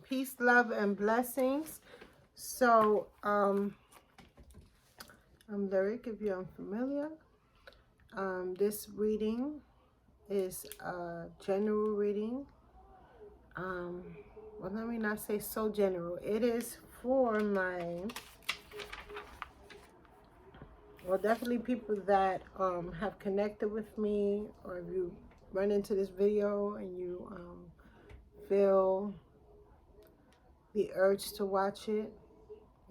Peace, love, and blessings. So, I'm Lyric, if you're unfamiliar. This reading is a general reading. Well, let me not say so general. It is for definitely people that have connected with me, or if you run into this video and you feel the urge to watch it,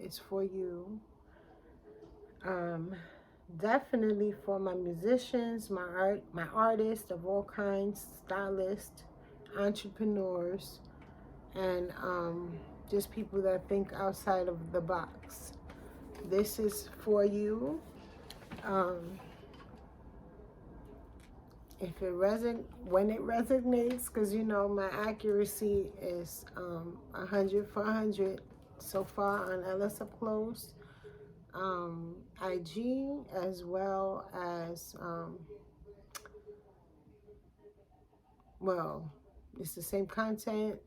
it's for you. Definitely for my musicians, my artists of all kinds, stylists, entrepreneurs, and just people that think outside of the box. This is for you. Um, if it when it resonates, because you know my accuracy is 100 for 100 so far on LS Up Close, IG, as well as well, it's the same content.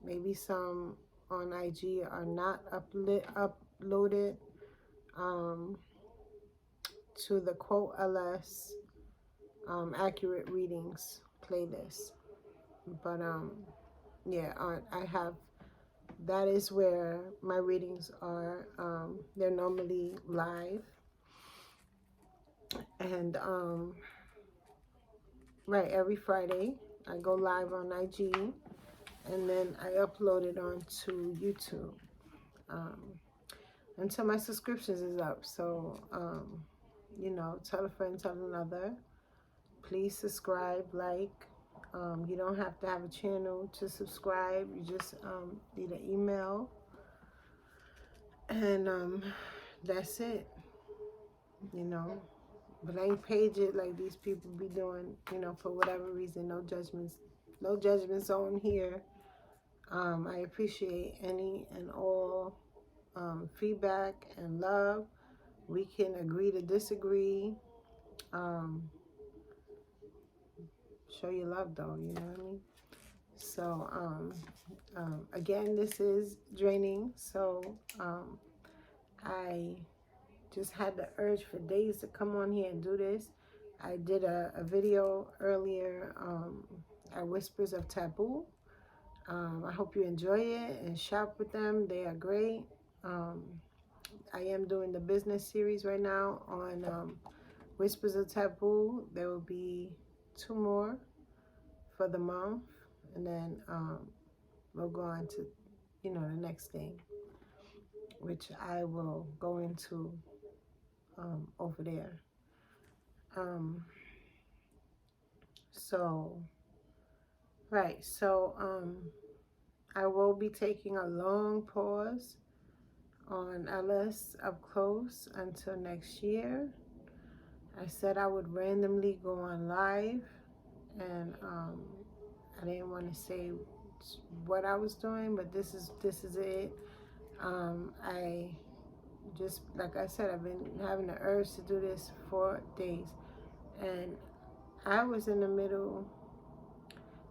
Maybe some on IG are not uploaded to the Quote LS Accurate Readings playlist. But yeah, I have, that is where my readings are. They're normally live. And right, every Friday I go live on IG, and then I upload it onto YouTube until my subscriptions is up. So you know, tell a friend, tell another. Please subscribe, like. You don't have to have a channel to subscribe. You just need an email, and that's it. You know, but I ain't page it like these people be doing. You know, for whatever reason. No judgments. No judgment zone here. I appreciate any and all feedback and love. We can agree to disagree. Show your love, though. You know what I mean? So, again, this is draining. So, I just had the urge for days to come on here and do this. I did a video earlier at Whispers of Taboo. I hope you enjoy it and shop with them. They are great. I am doing the business series right now on Whispers of Taboo. There will be 2 more for the month, and then we'll go on to, you know, the next thing, which I will go into over there. So, right, so I will be taking a long pause on LS Up Close until next year. I said I would randomly go on live, and I didn't want to say what I was doing, but this is it. I just, like I said, I've been having the urge to do this for days, and I was in the middle.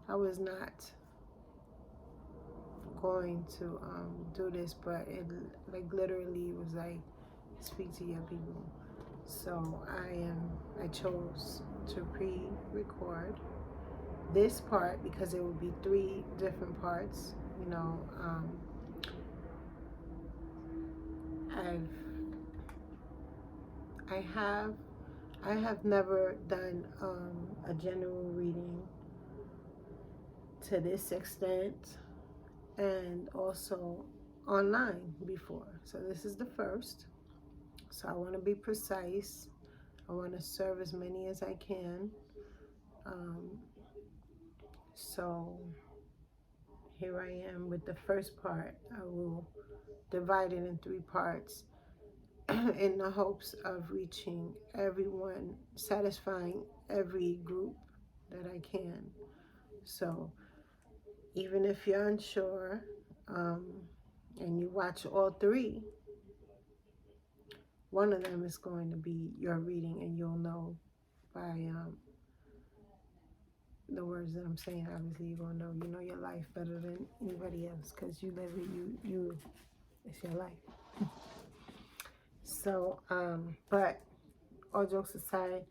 I was not going to do this, but it like literally was like, speak to your people. So I chose to pre-record this part because it would be 3 different parts. You know, I have never done a general reading to this extent, and also online before. So this is the first. So I want to be precise. I want to serve as many as I can. So here I am with the first part. I will divide it in 3 parts in the hopes of reaching everyone, satisfying every group that I can. So even if you're unsure and you watch all 3, one of them is going to be your reading, and you'll know by the words that I'm saying, obviously you're gonna know. You know your life better than anybody else because you live it. You it's your life. So, but all jokes aside,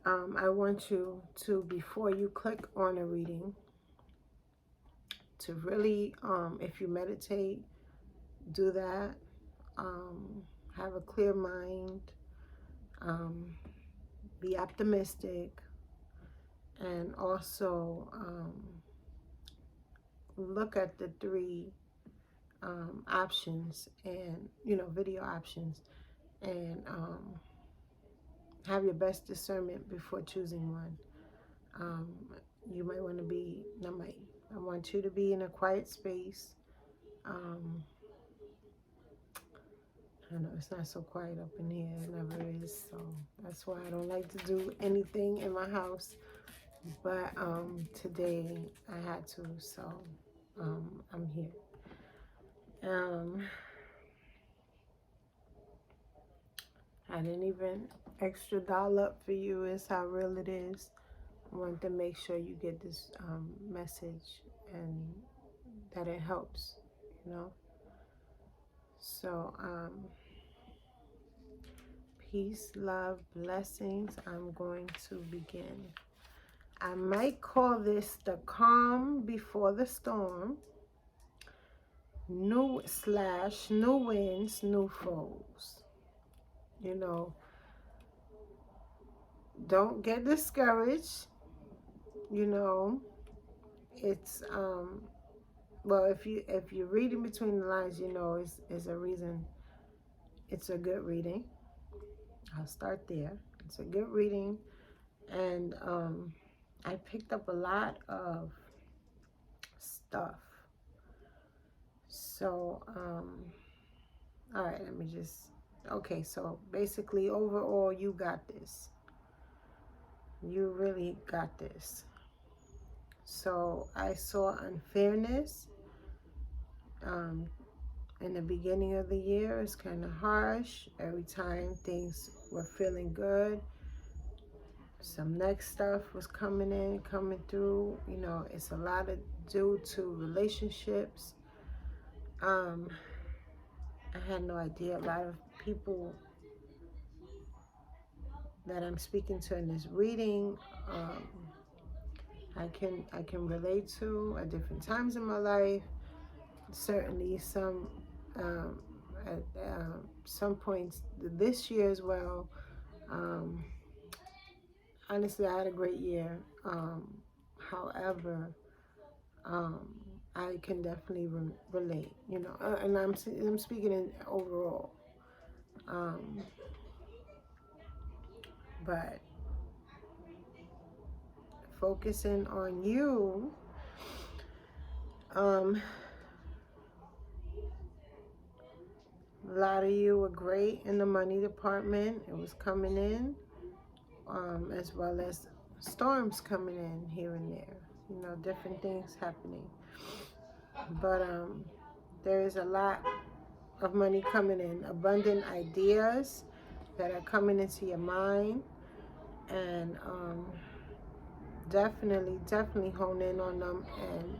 I want you to, before you click on a reading, to really, if you meditate, do that. Have a clear mind. Be optimistic, and also look at the three options, and video options, and have your best discernment before choosing one. You might want to be, not might, I want you to be in a quiet space. I know it's not so quiet up in here, it never is, so that's why I don't like to do anything in my house. But today I had to, so I'm here. I didn't even extra dial up for you, is how real it is. I want to make sure you get this message and that it helps, So, peace, love, blessings. I'm going to begin. I might call this the calm before the storm. New winds, new foes. Don't get discouraged. It's well, if you read in between the lines, it's a reason. It's a good reading. I'll start there. It's a good reading, and I picked up a lot of stuff. So all right, let me just, okay, so basically overall, you got this. You really got this. So I saw unfairness in the beginning of the year. It's kind of harsh. Every time things were feeling good, some next stuff was coming through. It's a lot of due to relationships. I had no idea. A lot of people that I'm speaking to in this reading, I can relate to at different times in my life. Certainly at some points this year as well. Honestly, I had a great year. However, I can definitely relate, and I'm speaking in overall. But focusing on you, a lot of you were great in the money department. It was coming in, as well as storms coming in here and there, different things happening. But there is a lot of money coming in, abundant ideas that are coming into your mind, and definitely hone in on them. And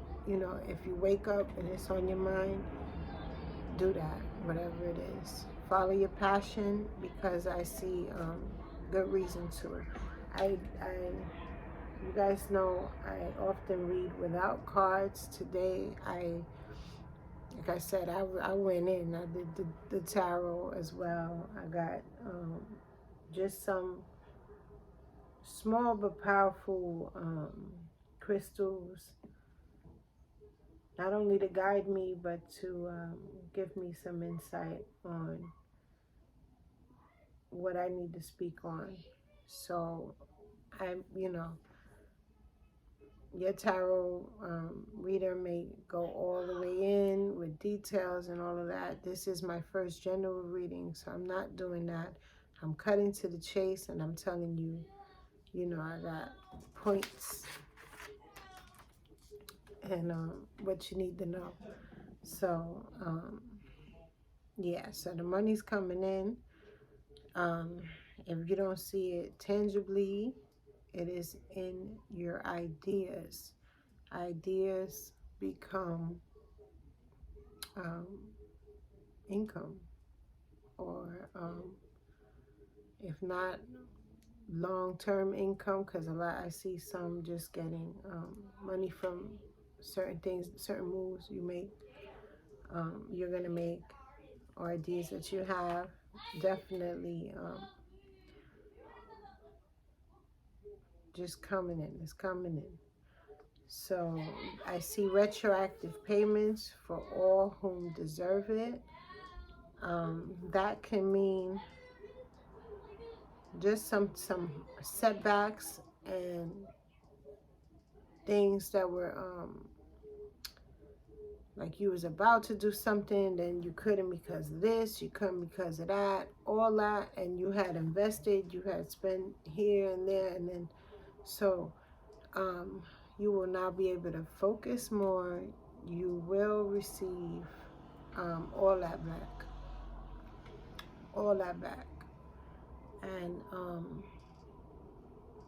if you wake up and it's on your mind, do that, whatever it is. Follow your passion, because I see good reason to it. You guys know I often read without cards. Today, like I said, I went in. I did the tarot as well. I got just some small but powerful crystals, not only to guide me, but to give me some insight on what I need to speak on. So your tarot reader may go all the way in with details and all of that. This is my first general reading, so I'm not doing that. I'm cutting to the chase, and I'm telling you, I got points and what you need to know. So yeah, so the money's coming in. If you don't see it tangibly, It is in your ideas. Ideas become income, or if not long-term income, because a lot I see some just getting money from certain things, certain moves you make, you're gonna make, or ideas that you have. Definitely just coming in. It's coming in. So I see retroactive payments for all whom deserve it. That can mean just some setbacks and things that were like you was about to do something, then you couldn't because of this, you couldn't because of that, all that, and you had invested, you had spent here and there, and then so you will now be able to focus more. You will receive all that back, all that back. And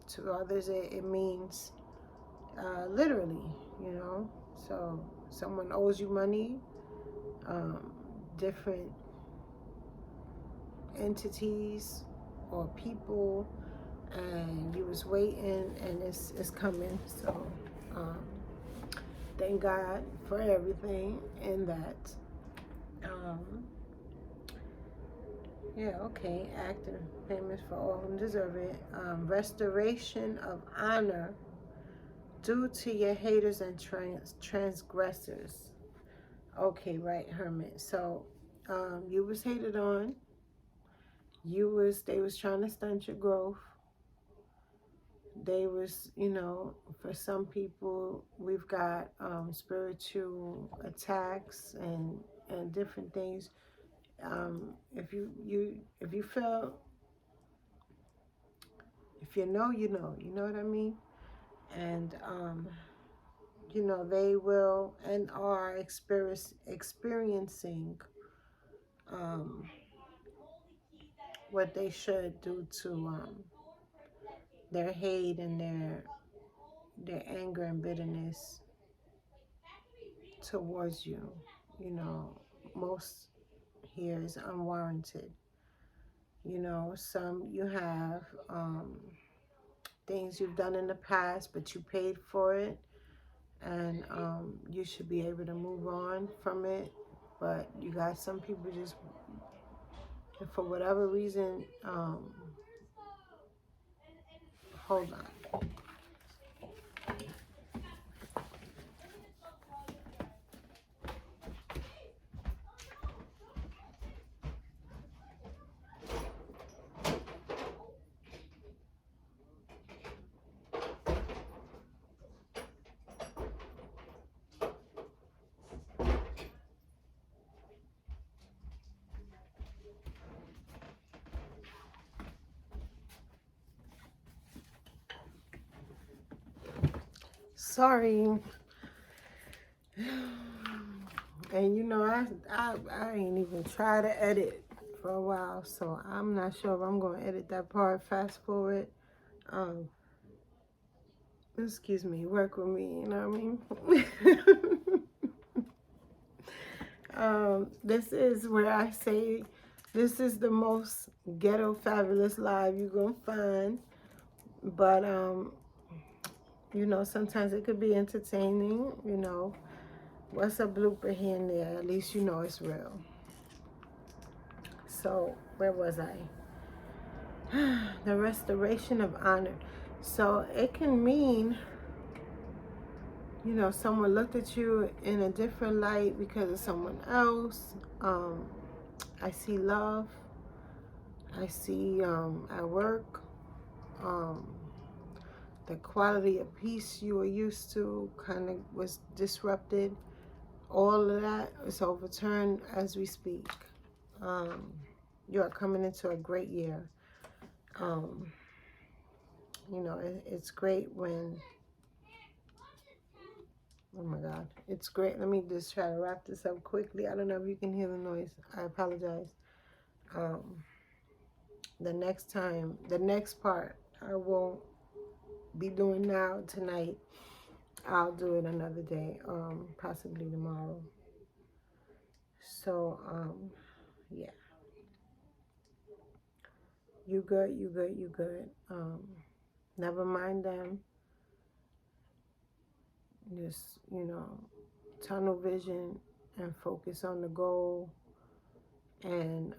to others it means literally, you know. So someone owes you money, different entities or people, and you was waiting, and it's coming. So thank God for everything in that. Yeah, okay. Active payments for all who deserve it. Restoration of honor due to your haters and transgressors. Okay, right, Hermit. So you was hated on. They was trying to stunt your growth. They was, you know, for some people, we've got spiritual attacks and different things. If you feel, if you know, you know what I mean. And you know, they will and are experiencing what they should do to their hate and their anger and bitterness towards you. You know, most here is unwarranted. You know, some you have things you've done in the past, but you paid for it, and you should be able to move on from it. But you got some people just, for whatever reason, hold on. Sorry. And you know, I ain't even try to edit for a while, so I'm not sure if I'm gonna edit that part. Fast forward. Excuse me, work with me, you know what I mean? This is where I say this is the most ghetto fabulous live you're gonna find. But you know, sometimes it could be entertaining, you know. What's a blooper here and there? At least you know it's real. So, where was I? The restoration of honor. So, it can mean, you know, someone looked at you in a different light because of someone else. I see love. I see at work, the quality of peace you were used to kind of was disrupted. All of that is overturned as we speak. You are coming into a great year. You know, it's great when, oh my God, it's great. Let me just try to wrap this up quickly. I don't know if you can hear the noise. I apologize. The next time, the next part, I won't be doing now tonight, I'll do it another day, possibly tomorrow. So, yeah, you good, you good, you good. Never mind them. Just, tunnel vision and focus on the goal and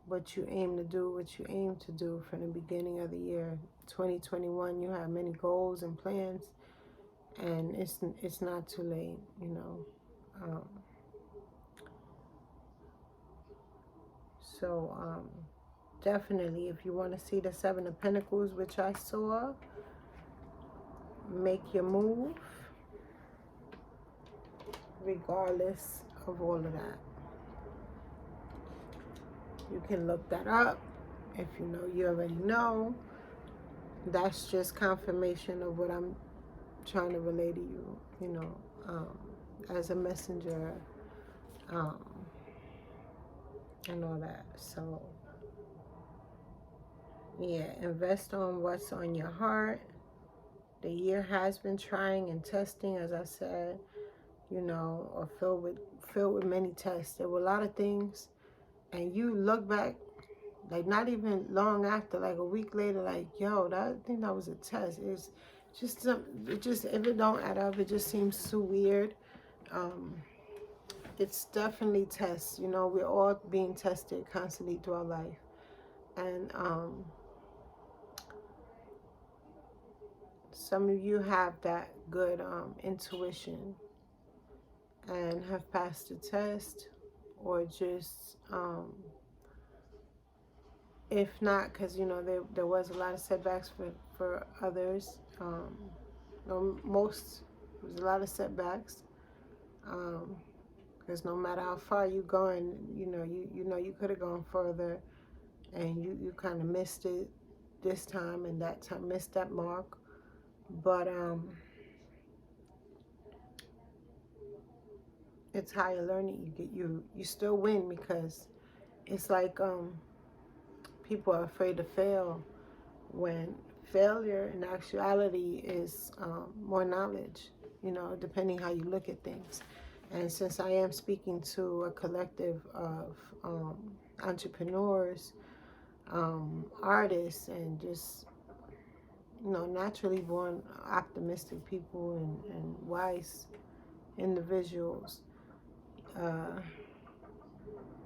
what you aim to do, what you aim to do from the beginning of the year. 2021, you have many goals and plans, and it's not too late, So definitely, if you want to see the Seven of Pentacles, which I saw, make your move regardless of all of that. You can look that up. If you know, you already know. That's just confirmation of what I'm trying to relay to you, as a messenger, and all that. So, yeah, invest on what's on your heart. The year has been trying and testing, as I said, or filled with many tests. There were a lot of things, and you look back, like not even long after, like a week later, like, yo, I think that was a test. It's just if it don't add up, it just seems so weird. It's definitely tests. We're all being tested constantly through our life, and some of you have that good intuition and have passed the test, or just if not, because there was a lot of setbacks for others. Most, there's a lot of setbacks, because no matter how far you going, you could have gone further, and you kind of missed it this time and that time, missed that mark. But it's higher learning. You still win, because it's like people are afraid to fail, when failure in actuality is more knowledge, depending how you look at things. And since I am speaking to a collective of entrepreneurs, artists, and just, naturally born optimistic people and wise individuals,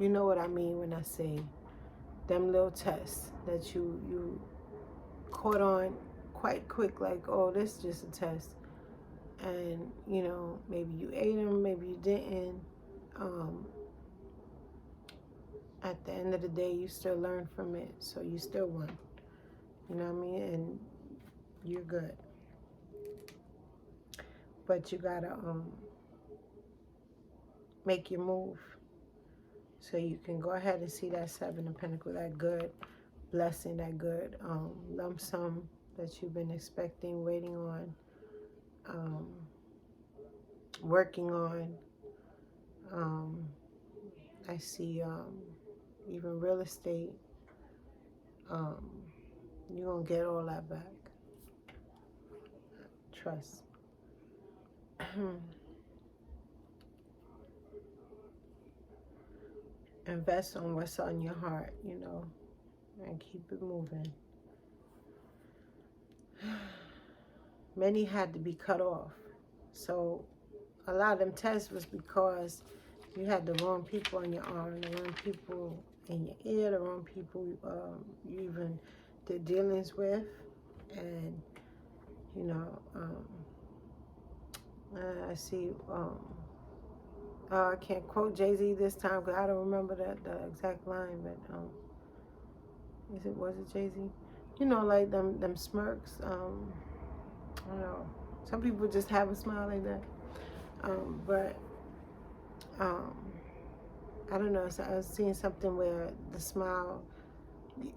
you know what I mean when I say them little tests that you caught on quite quick, like, oh, this is just a test. And, maybe you ate them, maybe you didn't. At the end of the day, you still learn from it, so you still won. You know what I mean? And you're good. But you gotta make your move, so you can go ahead and see that Seven of Pentacles, that good blessing, that good lump sum that you've been expecting, waiting on, working on. I see even real estate. You're gonna get all that back. Trust. Invest on what's on your heart, and keep it moving. Many had to be cut off. So a lot of them tests was because you had the wrong people on your arm, the wrong people in your ear, the wrong people you even did dealings with. And, I see, I can't quote Jay-Z this time because I don't remember the exact line, but was it Jay-Z? Like them smirks. I don't know. Some people just have a smile like that. But I don't know. So I was seeing something where the smile,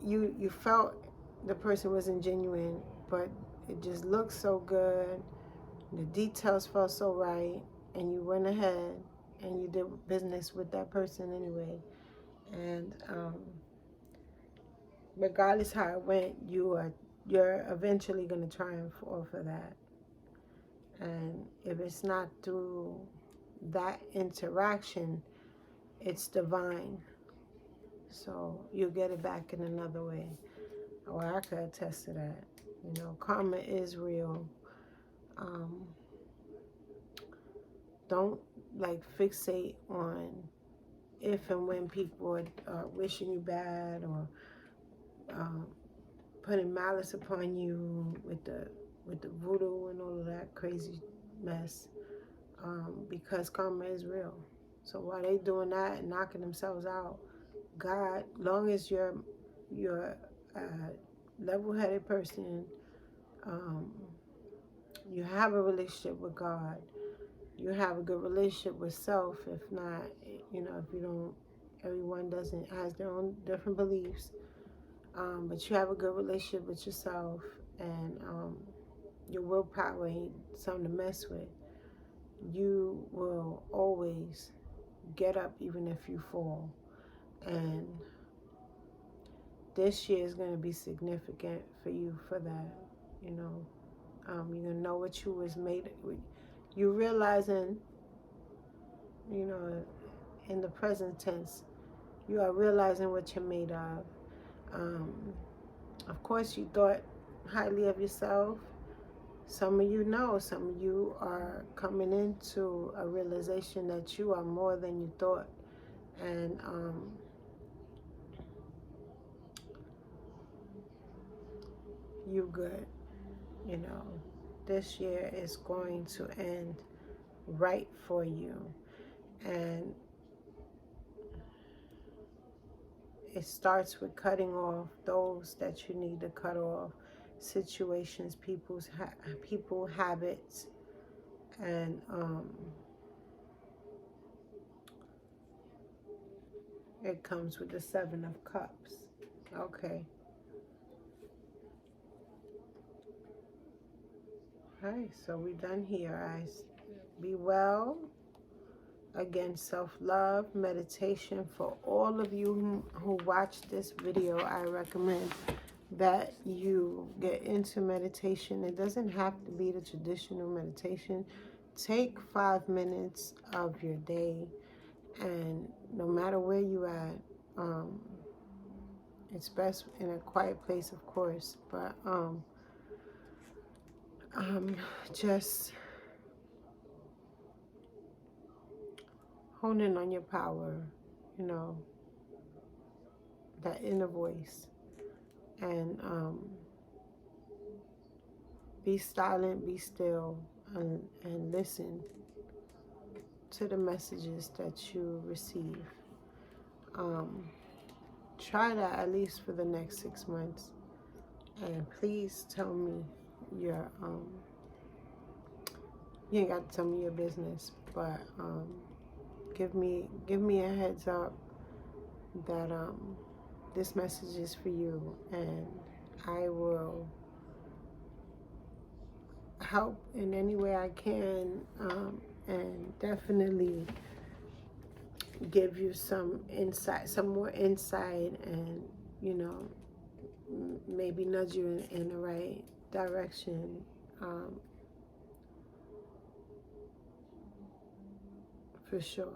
you felt the person wasn't genuine, but it just looked so good. The details felt so right, and you went ahead and you did business with that person anyway. And regardless how it went, you are you're eventually going to triumph off of that. And if it's not through that interaction, it's divine. So you'll get it back in another way. Or I could attest to that. You know, karma is real. Don't like fixate on if and when people are wishing you bad or putting malice upon you with the voodoo and all of that crazy mess, because karma is real. So while they doing that and knocking themselves out, God, long as you're a level-headed person, you have a relationship with God, you have a good relationship with self. If not, you know, if you don't, everyone has their own different beliefs, but you have a good relationship with yourself, and your willpower ain't something to mess with. You will always get up even if you fall. And this year is going to be significant for you for that. You know, you're going to know what you was made. You realizing, you know, in the present tense, you are realizing what you're made of. Of course, you thought highly of yourself. Some of you know, some of you are coming into a realization that you are more than you thought. And you good. You know, this year is going to end right for you. And it starts with cutting off those that you need to cut off, situations, people, habits, and it comes with the 7 of Cups. Okay. All right, so we're done here, guys. Be well. Again, self-love, meditation. For all of you who watch this video, I recommend that you get into meditation. It doesn't have to be the traditional meditation. Take 5 minutes of your day, and no matter where you at, it's best in a quiet place, of course, but just hone in on your power, you know, that inner voice, and be silent, be still, and listen to the messages that you receive. Try that at least for the next 6 months, and please tell me your you ain't got to tell me your business, but give me a heads up that this message is for you, and I will help in any way I can, and definitely give you some insight, some more insight, and, you know, maybe nudge you in the right direction. For sure.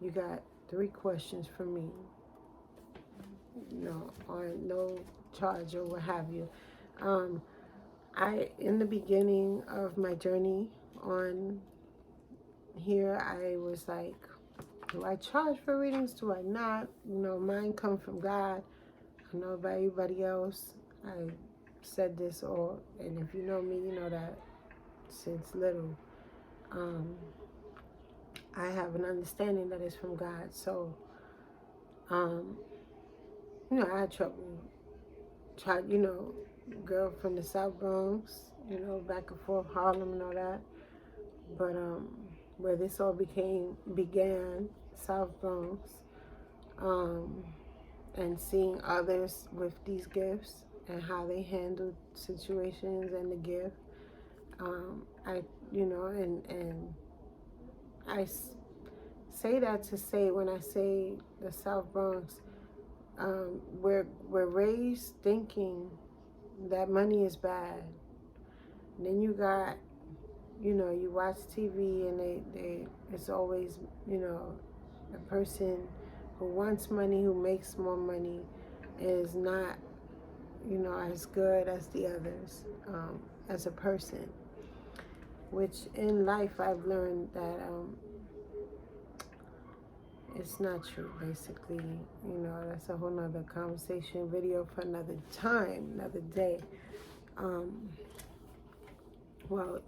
You got 3 questions for me, you know, on no charge or what have you. In the beginning of my journey on here, I was like, do I charge for readings? Do I not? You know, mine come from God. I know about everybody else. I said this all, and if you know me, you know that since little. I have an understanding that it's from God. So, you know, I had trouble. Tried, you know, girl from the South Bronx, you know, back and forth, Harlem and all that. But where this all began, South Bronx, and seeing others with these gifts and how they handled situations and the gift. I, you know, and I say that to say, when I say the South Bronx, we're raised thinking that money is bad. And then you got, you watch TV and it's always, a person who wants money, who makes more money, is not, as good as the others, as a person. Which in life I've learned that it's not true, basically. That's a whole nother conversation, video for another time, another day. Well,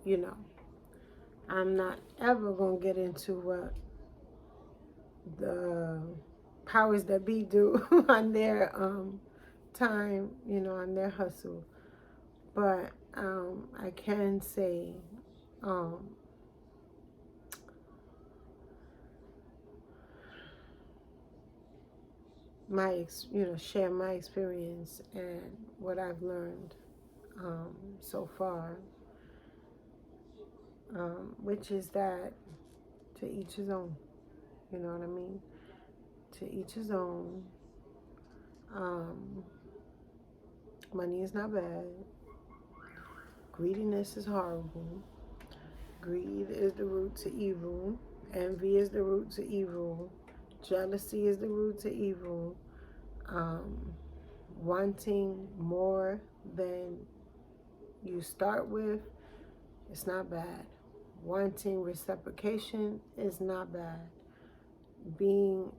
I'm not ever going to get into what the powers that be do on their time, on their hustle. But I can say share my experience and what I've learned so far, which is that to each his own. You know what I mean? To each his own. Money is not bad. Greediness is horrible. Greed is the root to evil. Envy is the root to evil. Jealousy is the root to evil. Wanting more than you start with, it's not bad. Wanting reciprocation is not bad. Being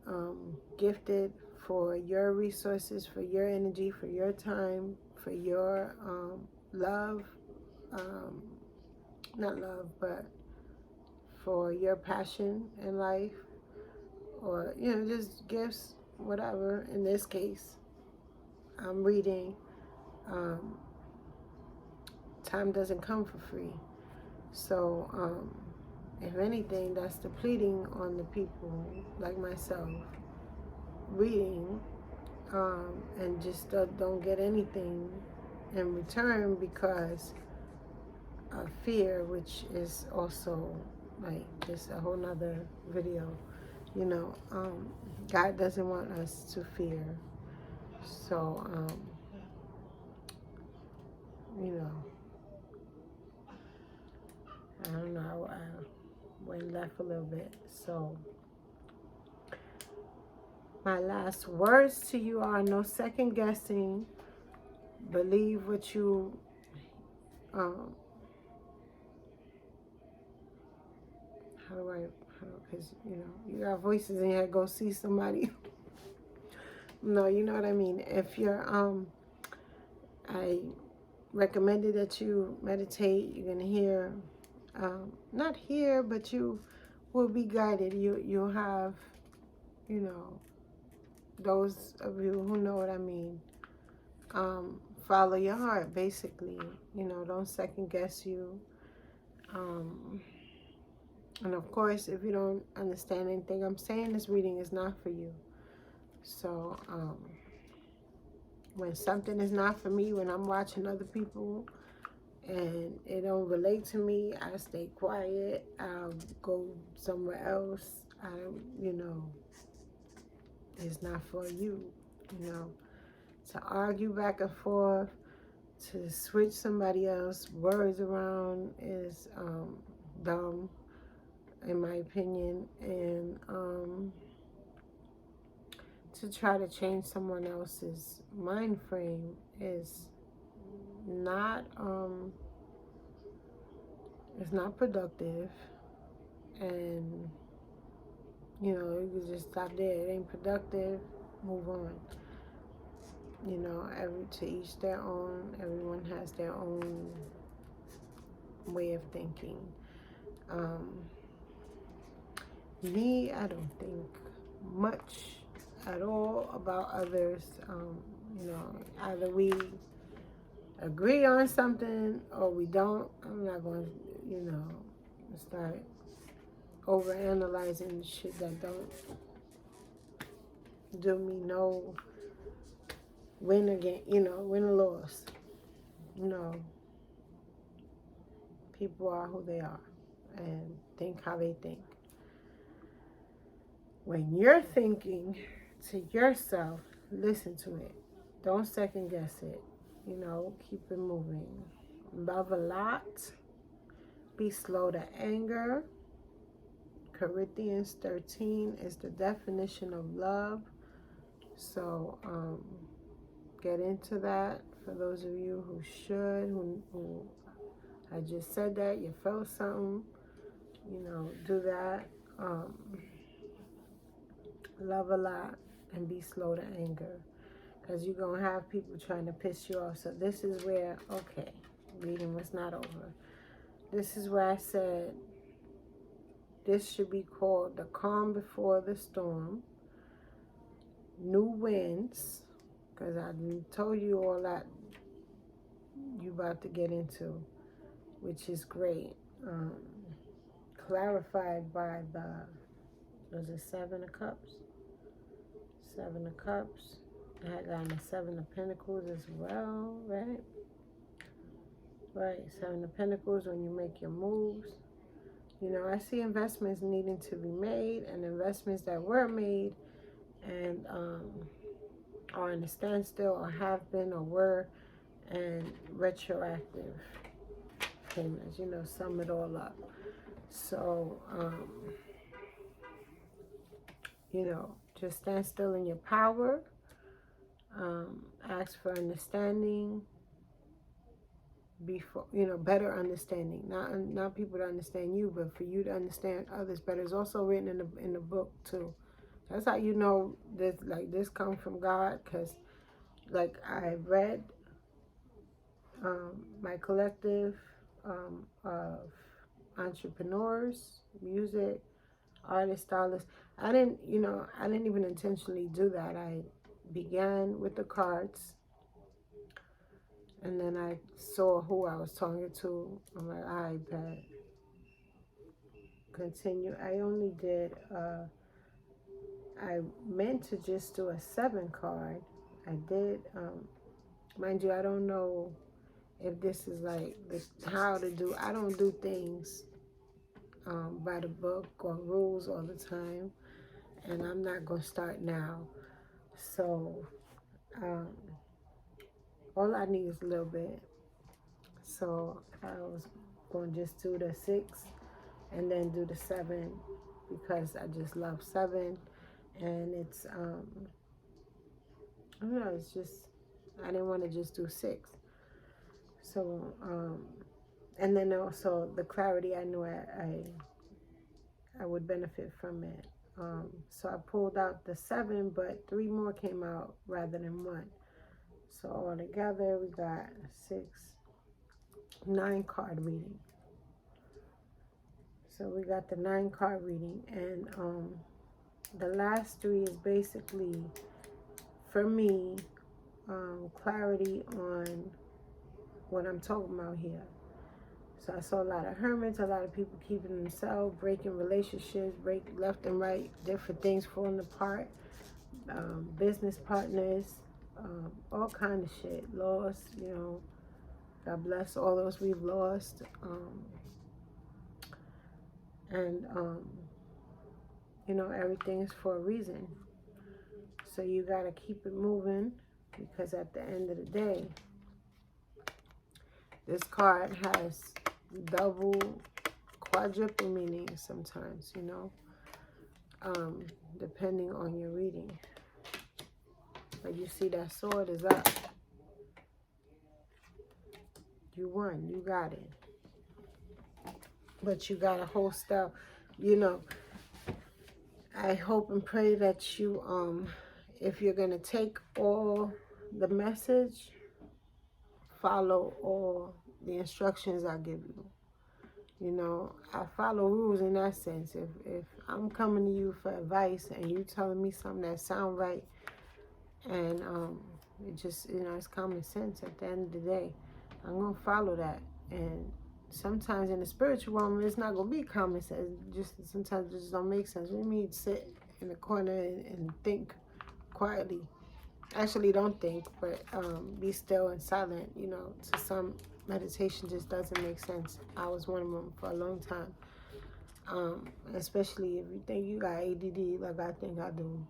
gifted for your resources, for your energy, for your time, for your love, not love, but for your passion in life, or, just gifts, whatever. In this case, I'm reading, time doesn't come for free. So, if anything, that's depleting on the people like myself reading, and just don't get anything in return because of fear, which is also like just a whole nother video. God doesn't want us to fear. So, I don't know, I went left a little bit. So, my last words to you are no second guessing. Believe what you, because, you got voices in your head, go see somebody. No, you know what I mean. If you're, I recommended that you meditate. You're going to hear, not hear, but you will be guided. You'll have, those of you who know what I mean, follow your heart, basically. Don't second guess you. And of course, if you don't understand anything I'm saying, this reading is not for you. So, when something is not for me, when I'm watching other people and it don't relate to me, I stay quiet. I'll go somewhere else. It's not for you, to argue back and forth, to switch somebody else's words around is dumb, in my opinion. And to try to change someone else's mind frame is not it's not productive. And you can just stop there. It ain't productive. Move on. To each their own. Everyone has their own way of thinking. Me, I don't think much at all about others. Either we agree on something or we don't. I'm not going to, start overanalyzing shit that don't do me no win again, win or loss. People are who they are and think how they think. When you're thinking to yourself, listen to it. Don't second guess it. You know, keep it moving. Love a lot. Be slow to anger. Corinthians 13 is the definition of love. So get into that. For those of you who should, who I just said that, you felt something, you know, do that. Love a lot and be slow to anger. Because you're going to have people trying to piss you off. So this is where, okay, reading was not over. This is where I said this should be called the calm before the storm. New winds, because I told you all that you about to get into, which is great. Clarified by the, was it 7 of Cups? 7 of Cups. I had gotten the 7 of Pentacles as well, right? Right, 7 of Pentacles when you make your moves. You know, I see investments needing to be made and investments that were made and are in a standstill or have been or were, and retroactive payments, you know, sum it all up. So, you know, just stand still in your power. Ask for understanding before, you know, better understanding. Not people to understand you, but for you to understand others better. It's also written in the book too. That's how you know this, like, this comes from God, because like I read my collective of entrepreneurs, music, artists, stylists. I didn't even intentionally do that. I began with the cards, and then I saw who I was talking to. I'm like, all right, bet. Continue. I only did, I meant to just do a 7 card. I did, mind you, I don't know if this is like how to do. I don't do things by the book or rules all the time, and I'm not going to start now. So all I need is a little bit. So I was going to just do the 6 and then do the 7 because I just love 7, and it's I don't know, it's just, I didn't want to just do 6. So and then also the clarity, I knew I would benefit from it. So I pulled out the 7, but 3 more came out rather than 1. So all together we got 9 card reading. So we got the 9 card reading, and the last 3 is basically, for me, clarity on what I'm talking about here. So I saw a lot of hermits, a lot of people keeping themselves, breaking relationships, break left and right, different things falling apart, business partners, all kind of shit, lost, you know. God bless all those we've lost. You know, everything is for a reason. So you got to keep it moving, because at the end of the day, this card has double, quadruple meanings sometimes, you know, depending on your reading. But you see that sword is up. You won. You got it. But you got to hold still. You know, I hope and pray that you, if you're going to take all the message, follow all the instructions I give you. You know, I follow rules in that sense. If I'm coming to you for advice and you telling me something that sound right, and it just, you know, it's common sense at the end of the day, I'm going to follow that. And sometimes in the spiritual realm, it's not going to be common sense. Just sometimes it just don't make sense. What do you mean sit in the corner and think quietly? Actually, don't think, but be still and silent. You know, to some, meditation just doesn't make sense. I was one of them for a long time. Especially if you think you got ADD like I think I do.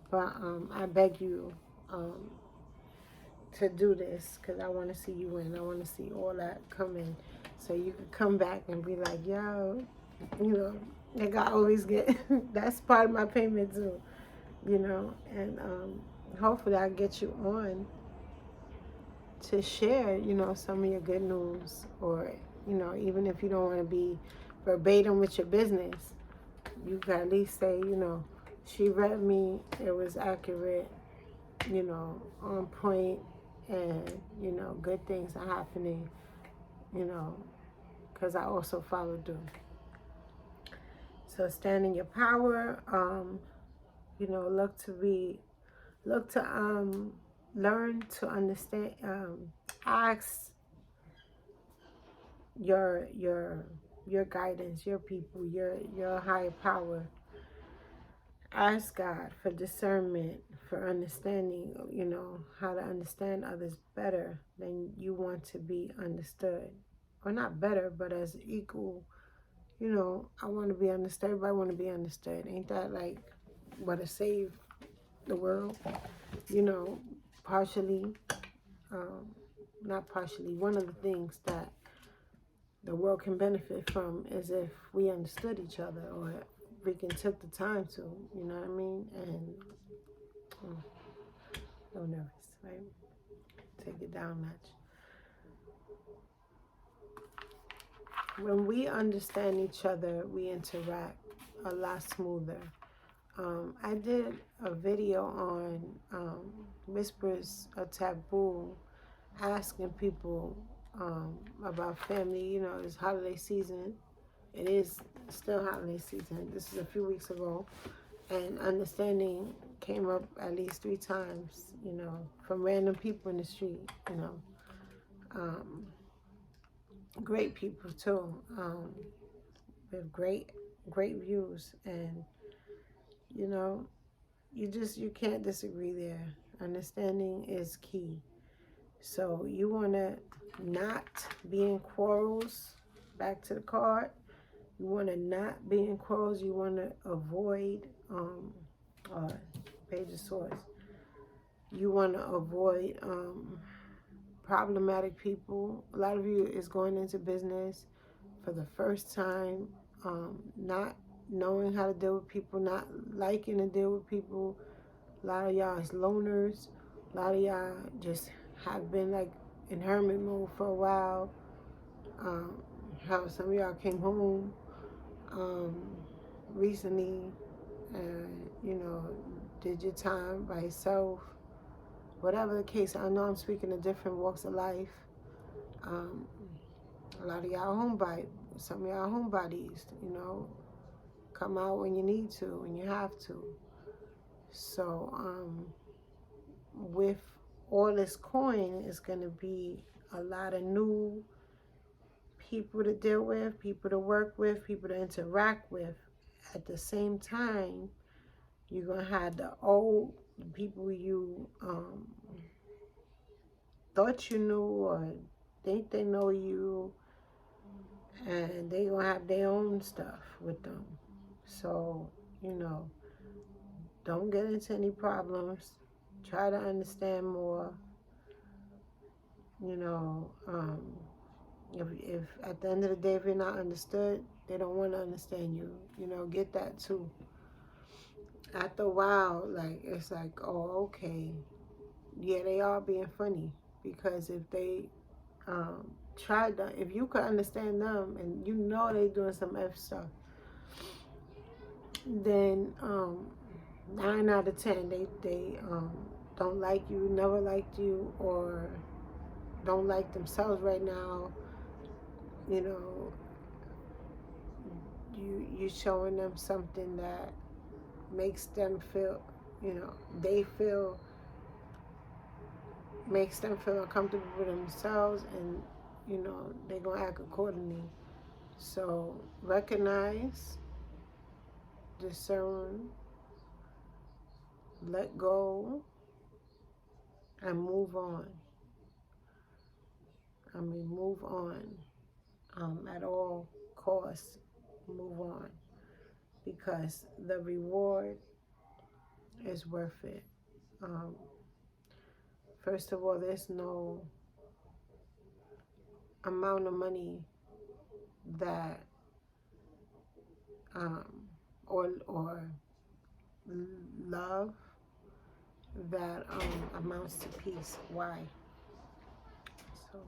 But I beg you um, to do this because I want to see you win. I want to see all that come in. So you can come back and be like, yo, you know, like I always get, that's part of my payment too, you know. And hopefully I get you on to share, you know, some of your good news, or, you know, even if you don't want to be verbatim with your business, you can at least say, you know, she read me, it was accurate, you know, on point, and, you know, good things are happening, you know, because I also followed through. So stand in your power, you know, look to learn to understand, ask your guidance, your people, your higher power. Ask God for discernment, for understanding, you know, how to understand others better than you want to be understood. Or not better, but as equal. You know, I want to be understood, everybody want to be understood. Ain't that like what to save the world? You know, partially, um, not partially, one of the things that the world can benefit from is if we understood each other, or we can took the time to, you know what I mean? And so nervous, right? Take it down a notch. When we understand each other, we interact a lot smoother. I did a video on Whispers of Taboo, asking people about family. You know, it's holiday season. It is still holiday season. This is a few weeks ago. And understanding came up at least 3 times, you know, from random people in the street, you know. Great people too, with great views. And, you know, you can't disagree there. Understanding is key. So you want to not be in quarrels. Back to the card. You want to not be in quarrels. You want to avoid page of swords. You want to avoid problematic people. A lot of you is going into business for the first time, not knowing how to deal with people, not liking to deal with people. A lot of y'all is loners. A lot of y'all just have been like in hermit mode for a while. How some of y'all came home recently and, you know, did your time by yourself. Whatever the case, I know I'm speaking of different walks of life. A lot of y'all some of y'all homebodies, you know, come out when you need to, when you have to. So, with all this coin, it's going to be a lot of new people to deal with, people to work with, people to interact with. At the same time, you're going to have the old people you thought you knew or think they know you, and they going to have their own stuff with them. So, you know, don't get into any problems. Try to understand more. You know, if at the end of the day, if you're not understood, they don't want to understand you. You know, get that too. After a while, like, it's like, oh, okay. Yeah, they are being funny. Because if they if you could understand them and you know they doing some F stuff, then 9 out of 10, they don't like you, never liked you, or don't like themselves right now. You know, you showing them something that makes them feel, you know, makes them feel uncomfortable with themselves, and, you know, they're gonna act accordingly. So recognize, discern, let go, and move on. I mean, move on. At all costs, move on. Because the reward is worth it. First of all, there's no amount of money that or love that amounts to peace. Why? So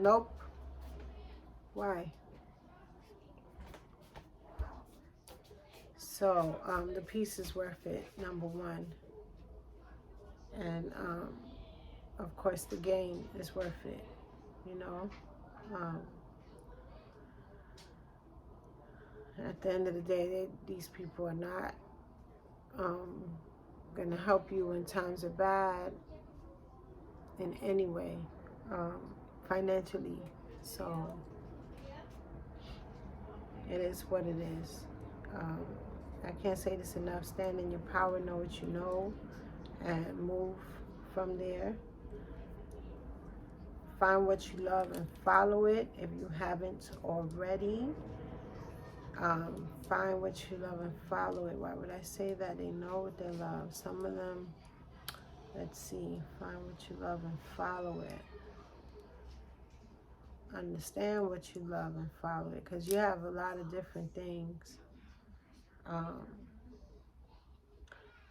nope. Why? So the peace is worth it, number one. And of course the gain is worth it, you know. At the end of the day, these people are not going to help you when times are bad in any way, financially. So it is what it is. I can't say this enough. Stand in your power, know what you know, and move from there. Find what you love and follow it if you haven't already. Find what you love and follow it. Why would I say that? They know what they love. Some of them, let's see, find what you love and follow it. Understand what you love and follow it, because you have a lot of different things.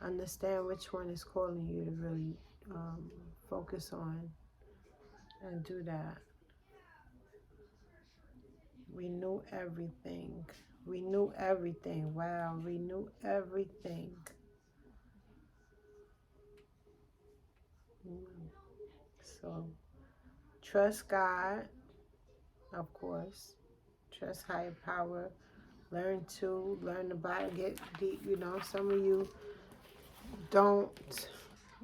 Understand which one is calling you to really focus on and do that. Renew everything. Renew everything. Wow, renew everything. So, trust God, of course. Trust higher power. Learn the Bible. Get deep. You know, some of you don't,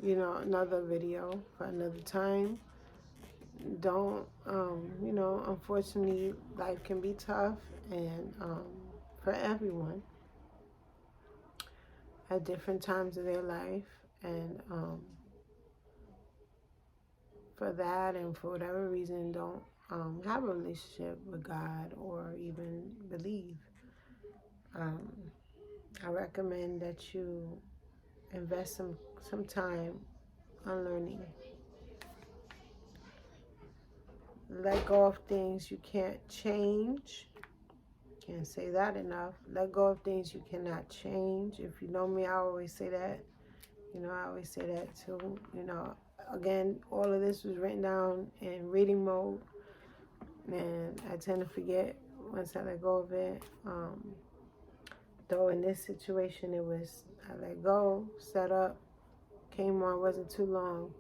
you know, another video for another time. Don't, you know, unfortunately, life can be tough, and for everyone at different times of their life, and for that and for whatever reason don't have a relationship with God or even believe, I recommend that you invest some time on learning. Let go of things you can't change. Can't say that enough. Let go of things you cannot change. If you know me, I always say that. You know, I always say that too. You know, again, all of this was written down in reading mode, and I tend to forget once I let go of it. Though in this situation, it was, I let go, set up, came on, wasn't too long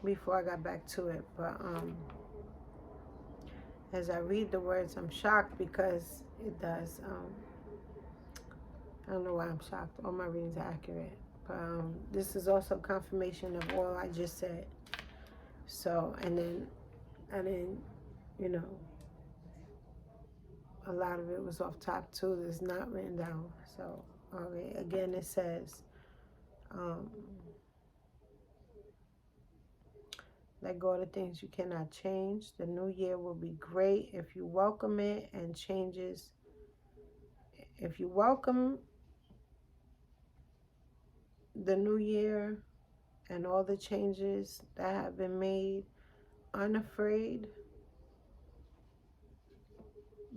before I got back to it. But as I read the words, I'm shocked because it does. I don't know why I'm shocked. All my readings are accurate. But this is also confirmation of all I just said. So, and then, you know, a lot of it was off top too. That's not written down. So, okay, again, it says, let go of the things you cannot change. The new year will be great if you welcome it and changes. If you welcome the new year and all the changes that have been made, unafraid,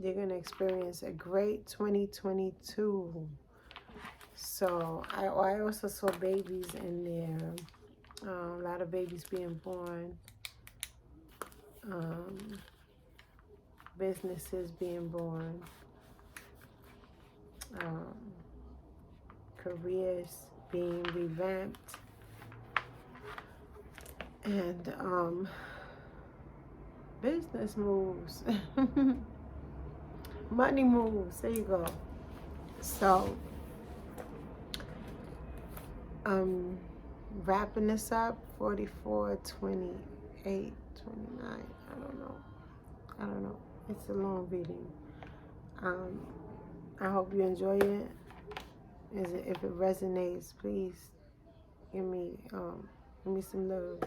you're going to experience a great 2022. So I also saw babies in there. A lot of babies being born. Businesses being born. Careers being revamped. And business moves. Money moves. There you go. So, wrapping this up, 44, 28, 29, I don't know. It's a long reading. I hope you enjoy it. If it resonates, please give me some love.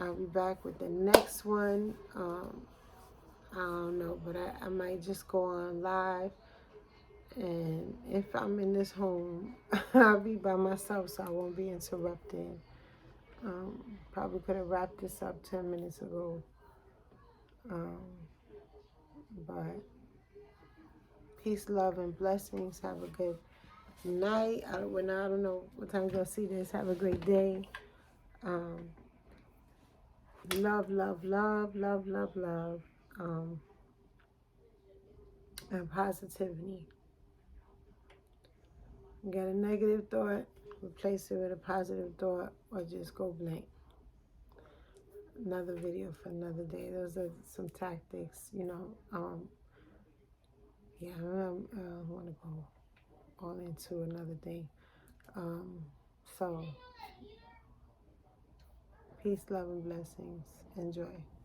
I'll be back with the next one. don't know, but I might just go on live. And if I'm in this home, I'll be by myself, so I won't be interrupted. Probably could have wrapped this up 10 minutes ago. Um, but peace, love, and blessings. Have a good night. I don't know what time you're going to see this. Have a great day. Love, love, love, love, love, love. And positivity. You got a negative thought, replace it with a positive thought, or just go blank. Another video for another day. Those are some tactics, you know. Yeah, I don't want to go all into another thing. So, peace, love, and blessings. Enjoy.